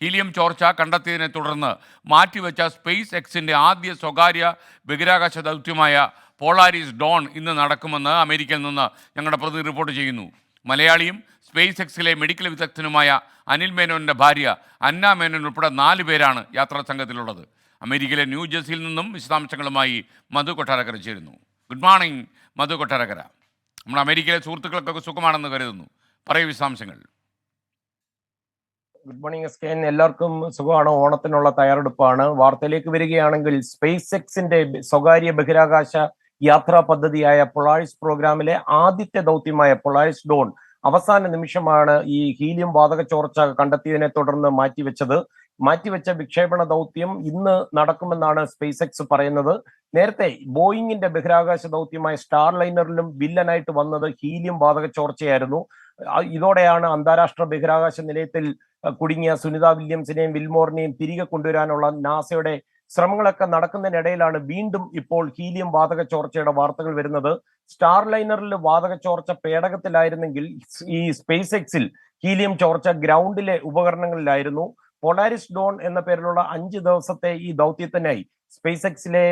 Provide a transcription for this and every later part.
Helium ചോർച്ച കണ്ടെത്തിയതിനെ തുടർന്ന് മാറ്റിവെച്ച സ്പേസ് എക്സിൻ്റെ ആദ്യ സ്വകാര്യ ബഹിരാകാശ ദൗത്യമായ പോളാരിസ് ഡോൺ ഇന്ന് നടക്കുമെന്ന് അമേരിക്കയിൽ നിന്ന് ഞങ്ങളുടെ പ്രതിനിധി റിപ്പോർട്ട് ചെയ്യുന്നു. മലയാളിയും സ്പേസ് എക്സിലെ മെഡിക്കൽ വിദഗ്ധനുമായ അനിൽ മേനോൻ്റെ ഭാര്യ അന്ന മേനോൻ ഉൾപ്പെടെ 4 പേരാണ് യാത്രാ സംഘത്തിലുള്ളത്. അമേരിക്കയിലെ ന്യൂജേഴ്സിയിൽ നിന്നും വിശദാംശങ്ങളുമായി മധു കൊട്ടാരക്കര ചേരുന്നു. Good morning Madhu Kottarakkara. നമ്മൾ അമേരിക്കയിലെ സുഹൃത്തുക്കൾക്കൊക്കെ സുഖമാണെന്ന് കരുതുന്നു. പറയൂ വിശദാംശങ്ങൾ. ഗുഡ് മോർണിംഗ് എസ്കെൻ. എല്ലാവർക്കും സുഖമാണ്. ഓണത്തിനുള്ള തയ്യാറെടുപ്പാണ്. വാർത്തയിലേക്ക് വരികയാണെങ്കിൽ സ്പേസ് എക്സിന്റെ സ്വകാര്യ ബഹിരാകാശ യാത്രാ പദ്ധതിയായ പൊളാരിസ് പ്രോഗ്രാമിലെ ആദ്യത്തെ ദൗത്യമായ പൊളാരിസ് ഡോൺ അവസാന നിമിഷമാണ് ഈ ഹീലിയം വാതക ചോർച്ച കണ്ടെത്തിയതിനെ തുടർന്ന് മാറ്റിവെച്ച വിക്ഷേപണ ദൗത്യം ഇന്ന് നടക്കുമെന്നാണ് സ്പേസ് എക്സ് പറയുന്നത്. നേരത്തെ ബോയിങ്ങിന്റെ ബഹിരാകാശ ദൗത്യമായ സ്റ്റാർ ലൈനറിലും വില്ലനായിട്ട് വന്നത് ഹീലിയം വാതക ചോർച്ചയായിരുന്നു. ഇതോടെയാണ് അന്താരാഷ്ട്ര ബഹിരാകാശ നിലയത്തിൽ കുടുങ്ങിയ സുനിത വില്യംസിനെയും വിൽമോറിനെയും തിരികെ കൊണ്ടുവരാനുള്ള നാസയുടെ ശ്രമങ്ങളൊക്കെ നടക്കുന്നതിനിടയിലാണ് വീണ്ടും ഇപ്പോൾ ഹീലിയം വാതക ചോർച്ചയുടെ വാർത്തകൾ വരുന്നത്. സ്റ്റാർ ലൈനറിൽ വാതക ചോർച്ച പേടകത്തിലായിരുന്നെങ്കിൽ ഈ സ്പേസ് എക്സിൽ ഹീലിയം ചോർച്ച ഗ്രൗണ്ടിലെ ഉപകരണങ്ങളിലായിരുന്നു. പൊളാരിസ് ഡോൺ എന്ന പേരിലുള്ള 5 ദിവസത്തെ ഈ ദൗത്യത്തിനായി സ്പേസ് എക്സിലെ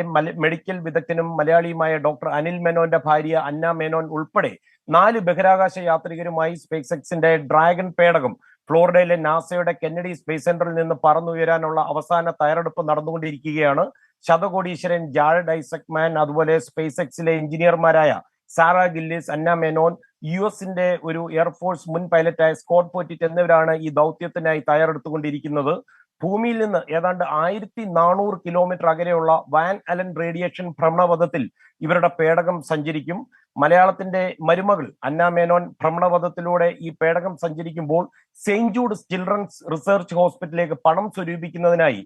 മെഡിക്കൽ വിദഗ്ധനും മലയാളിയുമായ ഡോക്ടർ അനിൽ മേനോന്റെ ഭാര്യ അന്ന മേനോൻ ഉൾപ്പെടെ 4 ബഹിരാകാശ യാത്രികരുമായി സ്പേസ് എക്സിന്റെ ഡ്രാഗൺ പേടകം ഫ്ലോറിഡയിലെ നാസയുടെ കെന്നഡി സ്പേസ് സെന്ററിൽ നിന്ന് പറന്നുയരാനുള്ള അവസാന തയ്യാറെടുപ്പ് നടന്നുകൊണ്ടിരിക്കുകയാണ്. ശതകോടീശ്വരൻ ജാരഡ് ഐസക്മാൻ, അതുപോലെ സ്പേസ് എക്സിലെ എഞ്ചിനീയർമാരായ സാറ ഗില്ലിസ്, അന്ന മേനോൻ, യുഎസിന്റെ ഒരു എയർഫോഴ്സ് മുൻ പൈലറ്റായ സ്കോട്ട് പോറ്റിറ്റ് എന്നിവരാണ് ഈ ദൗത്യത്തിനായി തയ്യാറെടുത്തുകൊണ്ടിരിക്കുന്നത്. ഭൂമിയിൽ നിന്ന് ഏതാണ്ട് 1400 കിലോമീറ്റർ അകലെയുള്ള വാൻ അലൻ റേഡിയേഷൻ ഭ്രമണപഥത്തിൽ ഇവരുടെ പേടകം സഞ്ചരിക്കും. മലയാളത്തിന്റെ മരുമകൾ അന്ന മേനോൻ ഭ്രമണപഥത്തിലൂടെ ഈ പേടകം സഞ്ചരിക്കുമ്പോൾ സെയിന്റ് ജൂഡ്സ് ചിൽഡ്രൻസ് റിസർച്ച് ഹോസ്പിറ്റലിലേക്ക് പണം സ്വരൂപിക്കുന്നതിനായി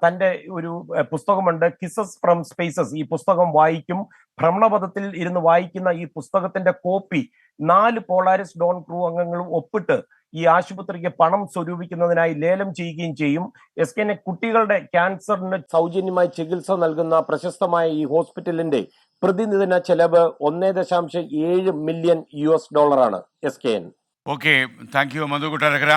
തന്റെ ഒരു പുസ്തകമുണ്ട്, കിസസ് ഫ്രം സ്പേസസ്. ഈ പുസ്തകം വായിക്കും. ഭ്രമണപഥത്തിൽ ഇരുന്ന് വായിക്കുന്ന ഈ പുസ്തകത്തിന്റെ കോപ്പി 4 പോളാരിസ് ഡോൺ ക്രൂ അംഗങ്ങളും ഒപ്പിട്ട് ഈ ആശുപത്രിക്ക് പണം സ്വരൂപിക്കുന്നതിനായി ലേലം ചെയ്യുകയും ചെയ്യും. എസ്കെനെ, കുട്ടികളുടെ ക്യാൻസറിന് സൗജന്യമായി ചികിത്സ നൽകുന്ന പ്രശസ്തമായ ഈ ഹോസ്പിറ്റലിന്റെ പ്രതിദിന ചെലവ് $1.7 മില്യൺ ആണ്. എസ്കെൻ. Okay, thank you Madhu Kottarakkara.